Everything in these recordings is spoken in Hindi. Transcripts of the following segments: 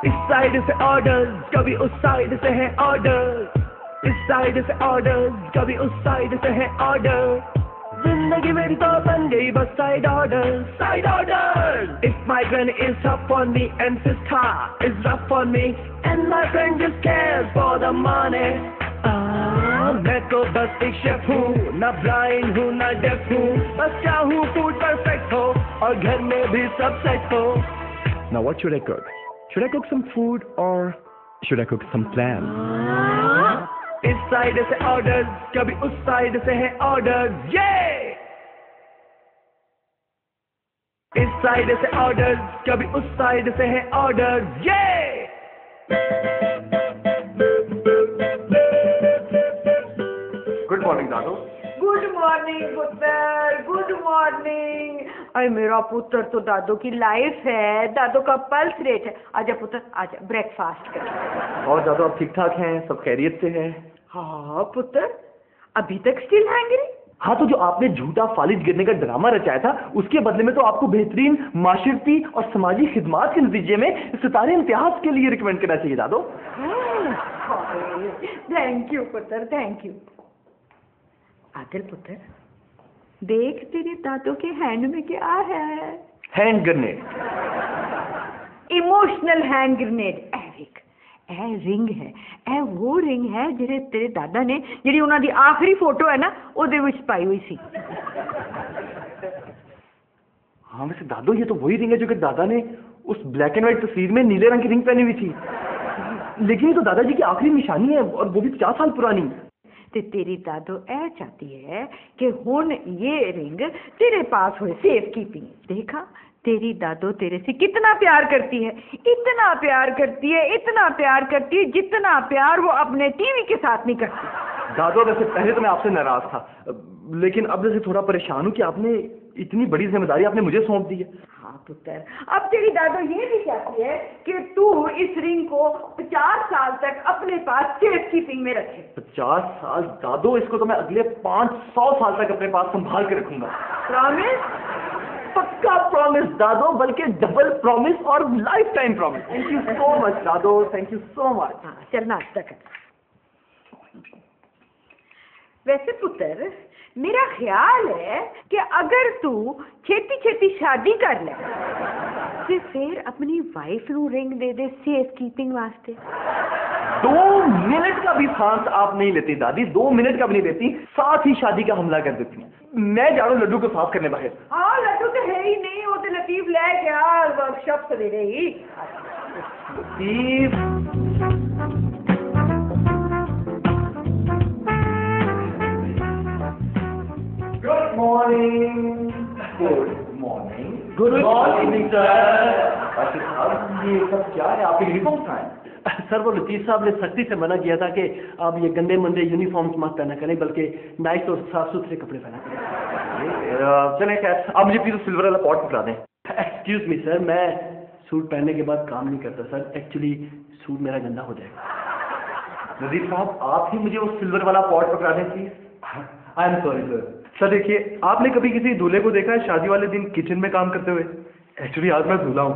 इस साइड से ऑर्डर्स, कभी उस साइड से है ऑर्डर। इस साइड से ऑर्डर्स, कभी उस साइड से है ऑर्डर। जिंदगी मेरी तो बन गई बस side order, side order. If my granny is tough on me and sister is rough on me and my friend just cares for the money, मैं तो बस एक शेफ हूँ, ना ब्लाइंड हूँ ना डेफ हूँ, बस चाहूँ फूड परफेक्ट हो और घर में भी सब सेट हो। Now what should I cook? Should I cook some food or should I cook some plans? इस साइड से ऑर्डर, कभी उस साइड से है ऑर्डर, ये इस साइड से ऑर्डर, कभी उस साइड से है ऑर्डर, ये गुड मॉर्निंग दादू। गुड मॉर्निंग पुत्र, गुड मॉर्निंग। अरे मेरा पुत्र तो दादो की लाइफ है, दादो का पल्स रेट है। आजा पुत्र आजा, ब्रेकफास्ट कर। और दादू आप ठीक ठाक हैं, सब खैरियत से हैं? हाँ पुत्र, अभी तक स्टिल हैंग्री? हाँ, तो जो आपने झूठा फालिज गिरने का ड्रामा रचाया था, उसके बदले में तो आपको बेहतरीन माशरती और समाजी खिदमात के नतीजे में सितारे इम्तियाज के लिए रिकमेंड करना चाहिए दादो। थैंक यू पुत्र, थैंक यू। आदिल पुत्र, देख तेरे दादो के हैंड में क्या है? Hand grenade. Emotional hand grenade. A ring है, ए वो रिंग है ਜਿਹੜੇ तेरे दादा ने, ਜਿਹੜੀ ਉਹਨਾਂ ਦੀ ਆਖਰੀ फोटो है ना, ਉਹਦੇ ਵਿੱਚ ਪਾਈ ਹੋਈ ਸੀ। हाँ वैसे दादो, ये तो वही रिंग है जो कि दादा ने उस ब्लैक एंड व्हाइट तस्वीर में नीले रंग की रिंग पहनी हुई थी। लेकिन ये तो दादाजी की आखिरी निशानी है, और वो भी 50 साल पुरानी। ते तेरी दादो ऐ चाहती है कि हुन ये रिंग तेरे पास हो सेफ कीपिंग। देखा तेरी दादो तेरे से कितना प्यार करती है, इतना प्यार करती है, इतना प्यार करती है जितना प्यार वो अपने टीवी के साथ नहीं करती। दादो वैसे पहले तो मैं आपसे नाराज था, लेकिन अब जैसे थोड़ा परेशान हूँ कि आपने इतनी बड़ी जिम्मेदारी आपने मुझे सौंप दी है। हाँ पुत्र, अब तेरी दादो ये भी कहती है कि तू इस रिंग को 50 साल तक अपने पास सेफ कीपिंग में रखे। 50 साल दादो? इसको तो मैं अगले 500 साल तक अपने पास संभाल के रखूंगा। प्रॉमिस? पक्का प्रॉमिस दादो, बल्कि डबल प्रॉमिस और life time promise. Thank you so much दादो, थैंक यू सो मच। हाँ चल नाश्ता कर। वैसे पुत्र, मेरा ख्याल है कि अगर तू छेती छेती शादी कर ले तो फिर अपनी वाइफ नू रिंग दे दे सेफ कीपिंग वास्ते। 2 मिनट का भी सांस आप नहीं लेती दादी, 2 मिनट का भी नहीं लेती, साथ ही शादी का हमला कर देती। मैं जा रहा हूँ लड्डू को साफ करने बाहर। हाँ लड्डू तो है ही नहीं, वो तो लतीफ ले गया वर्कशॉप से दे रही। Latif, good morning. Good morning. Good morning sir. ये सब क्या है? आपके यूनिफॉर्म कहाँ है? सर वो लतीफ साहब ने सख्ती से मना किया था कि आप ये गंदे मंदे यूनिफॉर्म्स मत पहना करें, बल्कि नाइस और साफ सुथरे कपड़े पहना करें। चले खैर, आप मुझे प्लीज सिल्वर वाला पॉट पकड़ा दें। एक्सक्यूज मी सर, मैं सूट पहनने के बाद काम नहीं करता सर, एक्चुअली सूट मेरा गंदा हो जाएगा। नजीर साहब, आप ही मुझे वो सिल्वर वाला पॉट पकड़ा दें please. I am sorry sir. Sir देखिए, आपने कभी किसी दूल्हे को देखा है शादी वाले दिन किचन में काम करते हुए? एक्चुअली आज मैं दूल्हा हूँ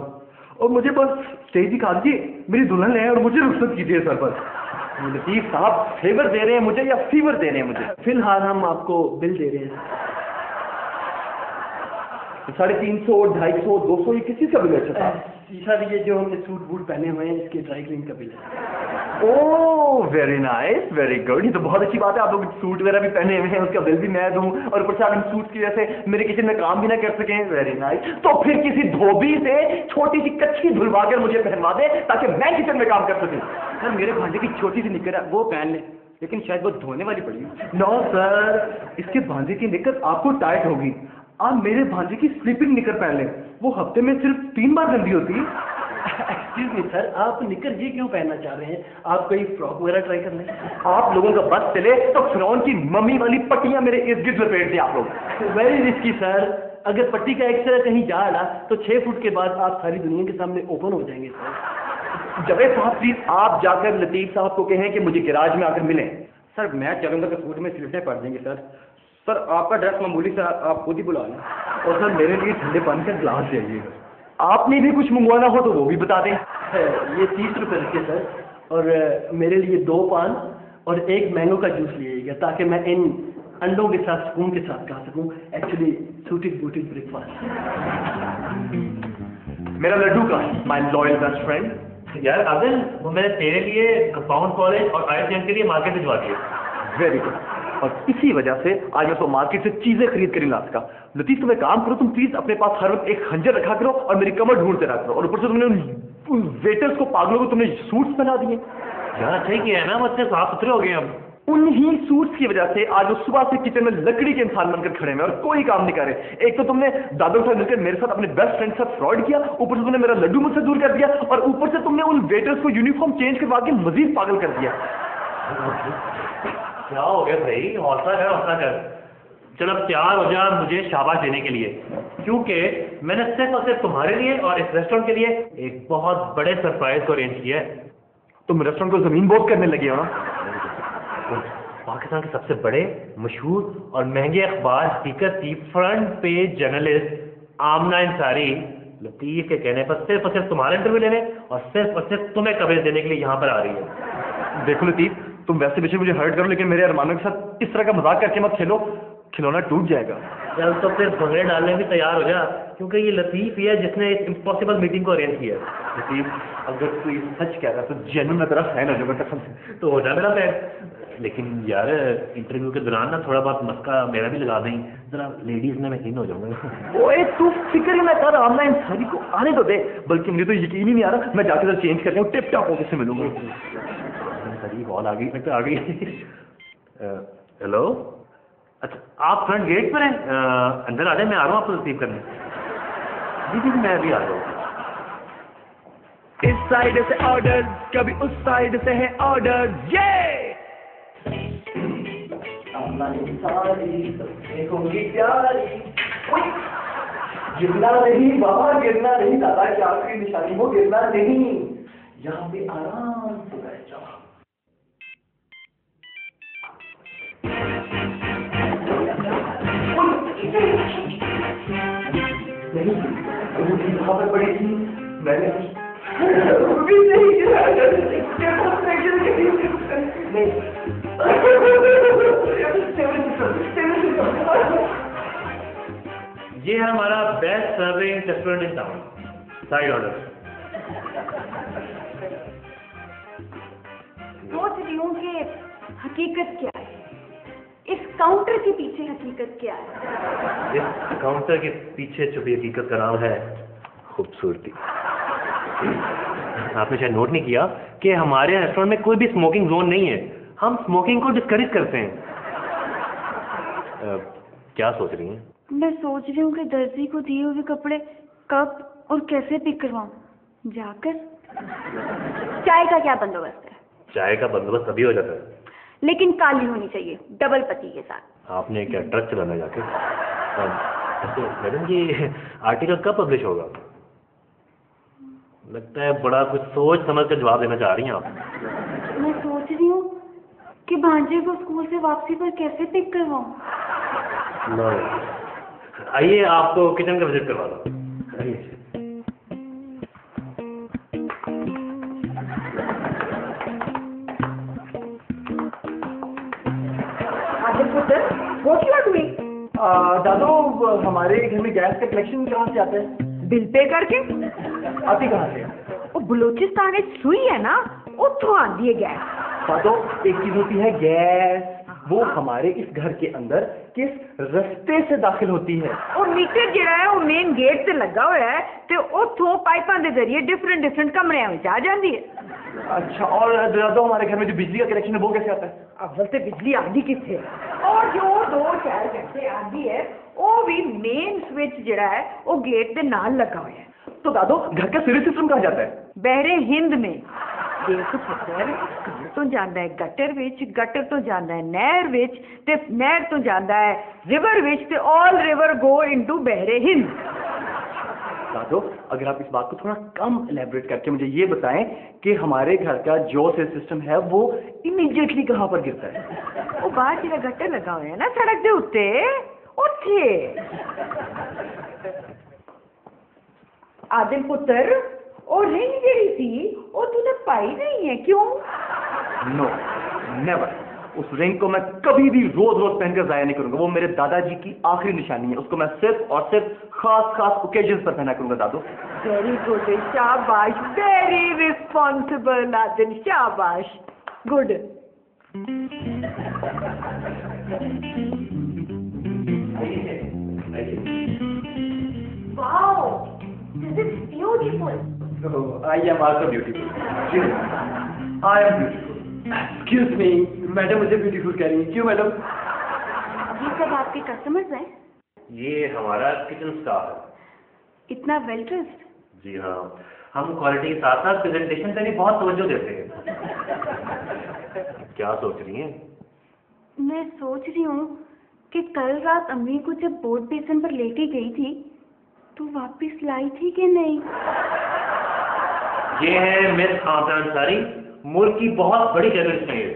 और मुझे बस स्टेज दिखा दीजिए, मेरी दुल्हन है और मुझे रुखसत कीजिए सर बस। लतीफ साहब, फेवर दे रहे हैं मुझे या फीवर दे रहे हैं मुझे? फिलहाल हम आपको बिल दे रहे हैं। 350, 250, 200, ये किसी का बिल अच्छा था? सर ये जो हमने सूट बूट पहने हुए हैं इसके ड्राई क्लीन का बिल है। Oh very nice, very good. ये तो बहुत अच्छी बात है, आप लोग सूट वगैरह भी पहने हुए हैं, उसका बिल भी मैं दूं, और ऊपर से आप इन सूट की वजह से मेरे किचन में काम भी ना कर सकें। Very nice. तो फिर किसी धोबी से छोटी सी कच्ची धुलवा कर मुझे पहनवा दे ताकि मैं किचन में काम कर सकूं। सर मेरे भांजे की छोटी सी निकर है, वो पहन ले, लेकिन शायद वो धोने वाली पड़ी। नो सर, इसके भांजे की निकर आपको टाइट होगी। आप मेरे भांजे की स्लीपिंग निकर पहन लें, वो हफ्ते में सिर्फ 3 बार गंदी होती है। एक्सक्यूज मी सर, आप निकर ये क्यों पहनना चाह रहे हैं? आप कोई फ्रॉक वगैरह ट्राई कर लें। आप लोगों का बस चले तो फिरौन की मम्मी वाली पट्टियां मेरे इर्द गिर्द लपेट दें आप लोग। वेरी रिस्की सर, अगर पट्टी का एक्सरा कहीं जा अड़ा तो 6 फुट के बाद आप सारी दुनिया के सामने ओपन हो जाएंगे सर। जवेद साहब प्लीज आप जाकर लतीफ साहब को कहें कि मुझे गैराज में आकर मिलें। सर मैं चलूंगा तो सूट में सिलटे पड़ देंगे सर। सर आपका ड्रेस मामूली सा, आप खुद ही बुला लें। और सर मेरे लिए ठंडे पानी का गिलास चाहिए। आपने भी कुछ मंगवाना हो तो वो भी बता दें। ये 30 रुपए रखिए सर, और मेरे लिए 2 पान और 1 मैंगो का जूस लीजिएगा, ताकि मैं इन अंडों के साथ सुकून के साथ खा सकूं। Actually suited booted breakfast. मेरा लड्डू का माय लॉयल बेस्ट फ्रेंड। यार आदिल, वो मैंने तेरे लिए कंपाउंड कॉलेज और IIM के लिए मार्केट भिजवा दिए। Very good. और इसी वजह से आज मैं तो मार्केट से चीजें खरीद कर ला सका। लतीफ तुम एक काम करो, तुम प्लीज अपने पास हर वक्त एक खंजर रखा करो और मेरी कमर ढूंढते रहा करो। और ऊपर से तुमने उन वेटर्स को, पागलों को तुमने सूट्स पहना दिए। यार अच्छा ही किया है ना, बच्चे साफ सुथरे हो गए अब। उन्हीं सूट्स की वजह से आज वो सुबह से किचन में लकड़ी के इंसान बनकर खड़े हैं और कोई काम नहीं कर रहे। एक तो तुमने दादू के साथ मिलकर मेरे साथ, अपने बेस्ट फ्रेंड के साथ फ्रॉड किया, ऊपर से तुमने मेरा लड्डू मुझसे दूर कर दिया, और ऊपर से तुमने उन वेटर्स को यूनिफॉर्म चेंज करवा के मजीद पागल कर दिया। क्या हो गया भाई, हौसला कर, हौसला कर। चलो अब तैयार हो जा मुझे शाबाश देने के लिए, क्योंकि मैंने सिर्फ और सिर्फ तुम्हारे लिए और इस रेस्टोरेंट के लिए एक बहुत बड़े सरप्राइज को अरेंज किया है। तुम रेस्टोरेंट को जमीन बोझ करने लगे हो ना? पाकिस्तान के सबसे बड़े, मशहूर और महंगे अखबार हकीकत की फ्रंट पेज जर्नलिस्ट आमना अंसारी लतीफ के कहने पर सिर्फ और सिर्फ तुम्हारा इंटरव्यू लेने और सिर्फ तुम्हें कवरेज देने के लिए यहाँ पर आ रही है। देखो लतीफ, तुम वैसे वैसे मुझे हर्ट करो, लेकिन मेरे अरमानों के साथ इस तरह का मजाक करके मत खेलो, खिलौना टूट जाएगा। चल तो फिर भंगड़े डालने भी तैयार हो जा, क्योंकि ये लतीफ ही है जिसने इस इम्पॉसिबल मीटिंग को अरेंज किया है। लतीफ, अगर तू ये सच कह रहा है तो जेन्युइन मैं तेरा फैन हो जाऊंगा कसम से। तो हो जा मेरा फैन। लेकिन यार इंटरव्यू के दौरान ना थोड़ा बहुत मस्का मेरा भी लगा दें, जरा लेडीज में मैं इन हो जाऊंगा। ओए तू फिक्र ही ना कर, आमना अंसारी को आने तो दे। बल्कि मुझे तो यकीन ही नहीं आ रहा, मैं जाकर चेंज करके टिप टॉप ऑफिस से मिलूंगा। सही कॉल आ गई, मैं तो आ गई। हेलो, अच्छा आप फ्रंट गेट पर हैं, अंदर आ जाए, मैं आ रहा हूँ आपको रिसीव करने। जी मैं अभी आ रहा हूँ। इस साइड से ऑर्डर, कभी उस साइड से है ऑर्डर। ये गिरना नहीं बाबा, गिरना नहीं, दादा की आखिरी निशानी हो, गिरना नहीं, यहाँ पे आराम से बैठ जाओ। नहीं, वहाँ पर पड़ी थी, मैंने ये है हमारा best serving restaurant in town, side order. सोच रही हूँ कि हकीकत क्या है, इस काउंटर के पीछे हकीकत क्या है। इस काउंटर के पीछे छुपी हकीकत का नाम है खूबसूरती। आपने शायद नोट नहीं किया कि हमारे रेस्टोरेंट में कोई भी स्मोकिंग जोन नहीं है, हम स्मोकिंग को डिस्करेज करते हैं। क्या सोच रही हैं? मैं सोच रही हूँ कि दर्जी को दिए हुए कपड़े कब और कैसे पिक करवाऊँ, जाकर। चाय का क्या बंदोबस्त है? चाय का बंदोबस्त अभी हो जाता है, लेकिन काली होनी चाहिए, डबल पत्ती के साथ। आपने क्या ट्रक चलाना जाके? मैडम ये आर्टिकल कब पब्लिश होगा? लगता है बड़ा कुछ सोच समझ कर जवाब देना चाह रही हैं आप। मैं सोच रही हूँ कि भांजे को स्कूल से वापसी पर कैसे पिक करवाऊँ। आइए आपको किचन का विजिट करवा दो। What you are doing? दादू, हमारे घर में गैस का कलेक्शन कहाँ से आता है? बिल पे करके? आती कहाँ से? वो बलूचिस्तान सुई है ना, उतो आती है गैस। दादू, एक चीज होती है गैस, वो हमारे इस घर के अंदर किस रास्ते से दाखिल होती है? और मीटर जिहड़ा है वो मेन गेट से लगा हुआ है, तो उतो पाइपों के जरिए डिफरेंट कमरियां में आ जाती है। अच्छा, और दादू हमारे घर में जो बिजली का कनेक्शन है वो कैसे आता है? अव्वल तो बिजली आती किससे, और जो 2-4 घंटे आती है वो भी मेन स्विच जिहड़ा है वो गेट के नाल लगा हुआ है। तो दादू घर का सीवर सिस्टम कहाँ जाता है? बहरे हिंद में देख पुत्र, घर तो जाता है गटर विच, गटर तो जाता है नहर विच, ते नहर तो जाता है रिवर विच, ते ऑल रिवर गो इनटू बहरे हिंद। दादू, अगर आप इस बात को थोड़ा कम एलैबोरेट करके मुझे ये बताएं कि हमारे घर का जो सीवर सिस्टम है वो इमीडिएटली कहाँ पर गिरता है? वो बाहर जिहड़ा गटर लगा हुआ है ना सड़क के उत्ते, उत्थे। आदिल पुत्र, ओ और रिंग जेड़ी थी वो तूने पाई नहीं है, क्यों? No never. उस रिंग को मैं कभी भी रोज रोज पहनकर जाया नहीं करूंगा। वो मेरे दादाजी की आखिरी निशानी है। उसको मैं सिर्फ और सिर्फ खास खास ओकेजन पर पहना करूंगा दादू। वेरी गुड, शाबाश, वेरी रिस्पॉन्सिबल नाज़िन, शाबाश, good. Wow, this is beautiful. I am also beautiful. I am beautiful. Excuse me, madam मुझे ब्यूटीफुल कह रही है, क्यों मैडम? ये सब आपके कस्टमर्स हैं? ये हमारा किचन स्टाफ है। इतना वेल ड्रेस्ड? जी हाँ, हम क्वालिटी के साथ साथ प्रेजेंटेशन पे भी बहुत तवज्जो देते हैं। क्या सोच रही हैं? मैं सोच रही हूँ कि कल रात अम्मी को जब बोर्ड बेसन पर लेके गई थी तो वापस लाई थी कि नहीं? ये है मिस आमना अंसारी, मुल्क की बहुत बड़ी जर्नलिस्ट है ये।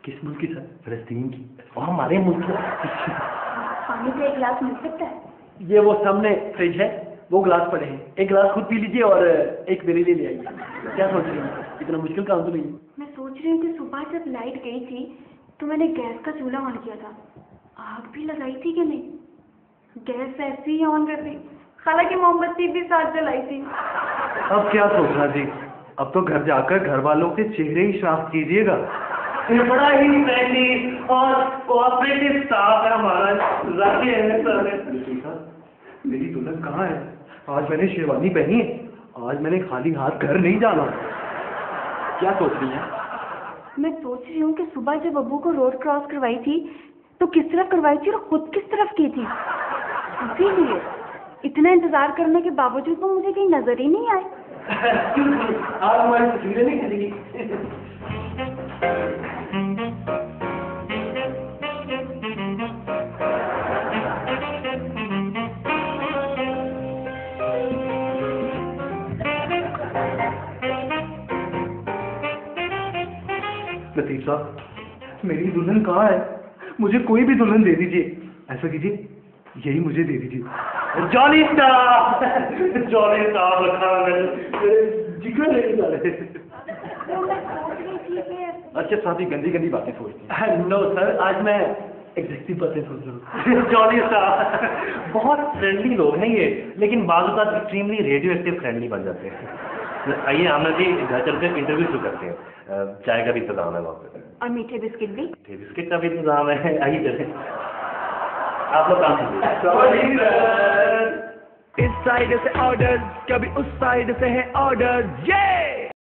किस मुल्क की सर? फलस्तीन की और हमारे मुल्क की। पानी का एक गिलास मिल सकता है? ये वो सामने फ्रिज है, वो गिलास पड़े हैं, एक गिलास खुद पी लीजिए और एक मेरे लिए ले आइए। क्या सोच रही हैं? इतना मुश्किल काम तो नहीं है। मैं सोच रही हूँ कि सुबह जब लाइट गई थी तो मैंने गैस का चूल्हा ऑन किया था, आग भी लगाई थी कि नहीं? गैस ऐसी ही ऑन रहती, हालांकि मोमबत्ती भी साथ जलाई थी। अब क्या सोचना जी, अब तो घर जाकर घर वालों के चेहरे ही साफ कीजिएगा। बड़ा ही फ्रेंडली और कोऑपरेटिव स्टाफ है हमारा। जाके है सर। मेरी दुल्हन कहाँ है? आज मैंने शेरवानी पहनी है, आज मैंने खाली हाथ घर नहीं जाना। क्या सोच रही हैं? मैं सोच रही हूँ कि सुबह जब अब्बू को रोड क्रॉस करवाई थी तो किस तरफ करवाई थी और खुद किस तरफ की थी, इसीलिए इतना इंतजार करने के बावजूद तो मुझे कहीं नजर ही नहीं आए। आप हमारी तस्वीरें नहीं खरीदेंगी? लतीफ साहब, मेरी दुल्हन कहाँ है? मुझे कोई भी दुल्हन दे दीजिए। ऐसा कीजिए, यही मुझे दे दीजिए। जॉली स्टाफ, जॉली स्टाफ रखा है जिक्र नहीं जा रहे। तो मैं सोच रही थी कि अच्छा साथी गंदी गंदी बातें सोचती हैं। नो सर, आज मैं एग्जैक्टली बातें सोच रहा हूँ। जॉली स्टाफ बहुत फ्रेंडली लोग हैं ये, लेकिन बाजू का एक्सट्रीमली रेडियो एक्टिव फ्रेंडली बन जाते हैं। आइए आमना जी, घर चलकर इंटरव्यू शुरू करते हैं। चाय का भी इंतजाम है वहाँ पे और मीठे बिस्किट भी? मीठे बिस्किट का भी इंतजाम है। आइए चले, आप लोग काम कीजिए। इस साइड से ऑर्डर, कभी उस साइड से है ऑर्डर। ये